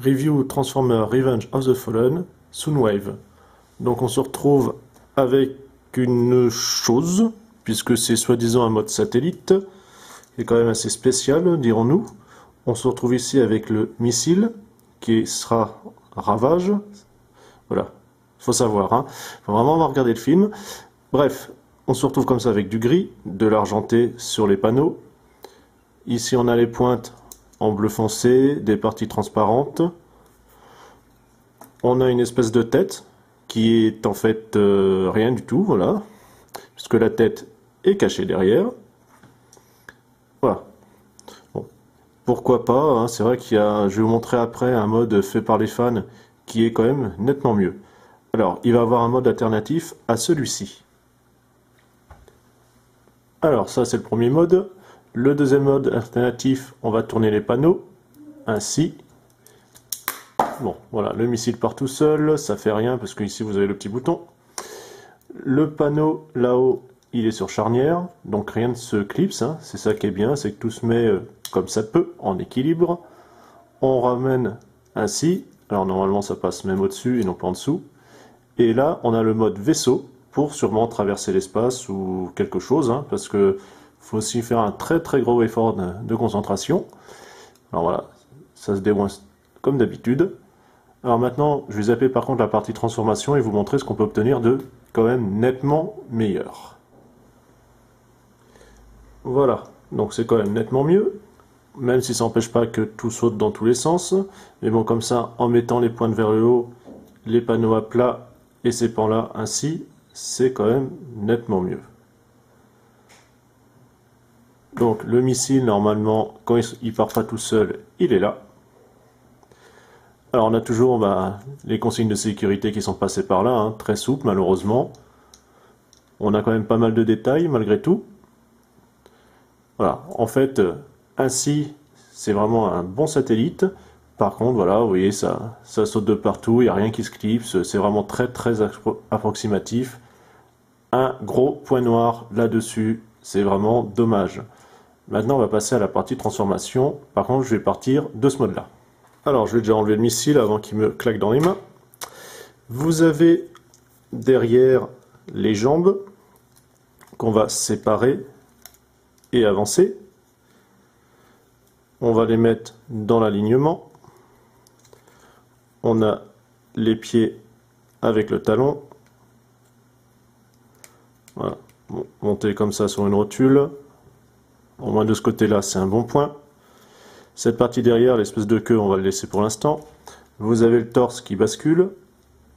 Review Transformer Revenge of the Fallen, Soundwave. Donc on se retrouve avec une chose, puisque c'est soi-disant un mode satellite, qui est quand même assez spécial, dirons-nous. On se retrouve ici avec le missile, qui sera Ravage. Voilà, faut savoir, hein. Faut vraiment regarder le film. Bref, on se retrouve comme ça avec du gris, de l'argenté sur les panneaux. Ici on a les pointes en bleu foncé, des parties transparentes. On a une espèce de tête qui est en fait rien du tout, voilà, puisque la tête est cachée derrière. Voilà. Bon. Pourquoi pas, hein, c'est vrai qu'il y a, je vais vous montrer après un mode fait par les fans qui est quand même nettement mieux. Alors, il va avoir un mode alternatif à celui-ci. Alors, ça c'est le premier mode. Le deuxième mode alternatif, on va tourner les panneaux, ainsi. Bon, voilà, le missile part tout seul, ça fait rien parce que ici vous avez le petit bouton. Le panneau là-haut, il est sur charnière, donc rien ne se clipse, hein. C'est ça qui est bien, c'est que tout se met comme ça peut, en équilibre. On ramène ainsi, alors normalement ça passe même au-dessus et non pas en dessous. Et là, on a le mode vaisseau pour sûrement traverser l'espace ou quelque chose, hein, parce que faut aussi faire un très gros effort de concentration. Alors voilà, ça se déroule comme d'habitude. Alors maintenant, je vais zapper par contre la partie transformation et vous montrer ce qu'on peut obtenir de quand même nettement meilleur. Voilà, donc c'est quand même nettement mieux, même si ça n'empêche pas que tout saute dans tous les sens. Mais bon, comme ça, en mettant les pointes vers le haut, les panneaux à plat et ces pans-là ainsi, c'est quand même nettement mieux. Donc le missile, normalement, quand il part pas tout seul, il est là. Alors on a toujours les consignes de sécurité qui sont passées par là, hein, très souples malheureusement. On a quand même pas mal de détails malgré tout. Voilà, en fait, ainsi, c'est vraiment un bon satellite. Par contre, voilà, vous voyez, ça saute de partout, il n'y a rien qui se clipse, c'est vraiment très approximatif. Un gros point noir là-dessus, c'est vraiment dommage. Maintenant, on va passer à la partie transformation. Par contre, je vais partir de ce mode-là. Alors, je vais déjà enlever le missile avant qu'il me claque dans les mains. Vous avez derrière les jambes qu'on va séparer et avancer. On va les mettre dans l'alignement. On a les pieds avec le talon. Voilà, bon, monter comme ça sur une rotule. Au moins de ce côté-là, c'est un bon point. Cette partie derrière, l'espèce de queue, on va le laisser pour l'instant. Vous avez le torse qui bascule.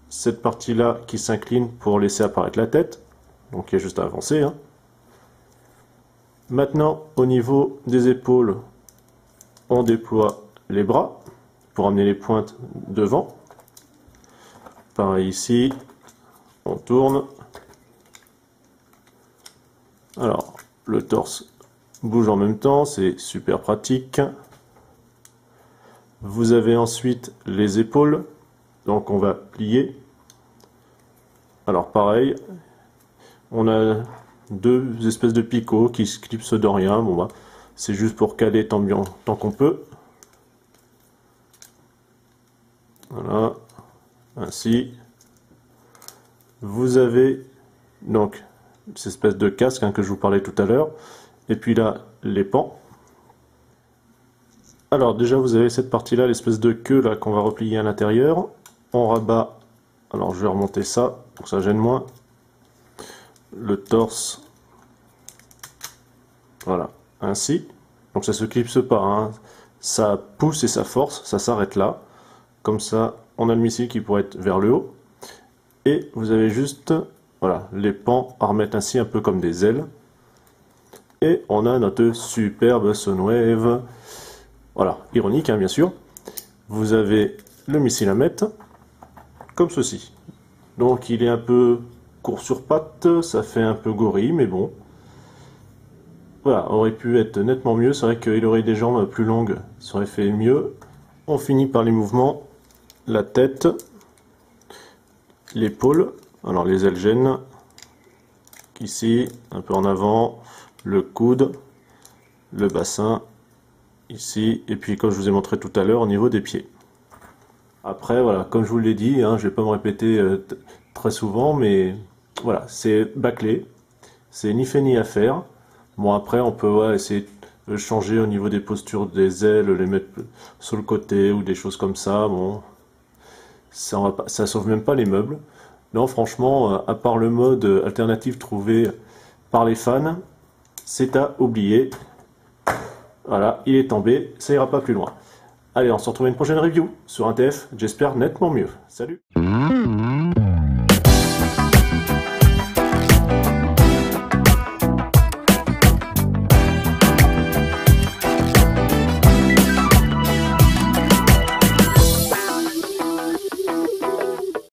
Cette partie-là qui s'incline pour laisser apparaître la tête. Donc il y a juste à avancer, hein. Maintenant, au niveau des épaules, on déploie les bras pour amener les pointes devant. Pareil ici, on tourne. Alors, le torse bouge en même temps, c'est super pratique. Vous avez ensuite les épaules, donc on va plier. Alors pareil, on a deux espèces de picots qui se clipsent de rien. Bon c'est juste pour caler tant qu'on peut. Voilà, ainsi. Vous avez donc cette espèce de casque, hein, que je vous parlais tout à l'heure. Et puis là, les pans. Alors déjà, vous avez cette partie-là, l'espèce de queue là qu'on va replier à l'intérieur. On rabat, alors je vais remonter ça pour que ça gêne moins. Le torse, voilà, ainsi. Donc ça se clipse pas, hein. Ça pousse et ça force, ça s'arrête là. Comme ça, on a le missile qui pourrait être vers le haut. Et vous avez juste, voilà, les pans à remettre ainsi un peu comme des ailes. Et on a notre superbe Soundwave. Voilà, ironique, hein, bien sûr. Vous avez le missile à mettre, comme ceci. Donc il est un peu court sur pattes, ça fait un peu gorille, mais bon. Voilà, aurait pu être nettement mieux. C'est vrai qu'il aurait des jambes plus longues, ça aurait fait mieux. On finit par les mouvements. La tête, l'épaule, alors les ailes gênent. Ici, un peu en avant. Le coude, le bassin, ici, et puis comme je vous ai montré tout à l'heure au niveau des pieds. Après, voilà, comme je vous l'ai dit, hein, je vais pas me répéter très souvent, mais voilà, c'est bâclé, c'est ni fait ni à faire. Bon, après, on peut ouais, essayer de changer au niveau des postures des ailes, les mettre sur le côté ou des choses comme ça. Bon, ça sauve même pas les meubles. Non, franchement, à part le mode alternatif trouvé par les fans, c'est à oublier. Voilà, il est tombé, ça ira pas plus loin. Allez, on se retrouve à une prochaine review sur un TF, j'espère nettement mieux. Salut!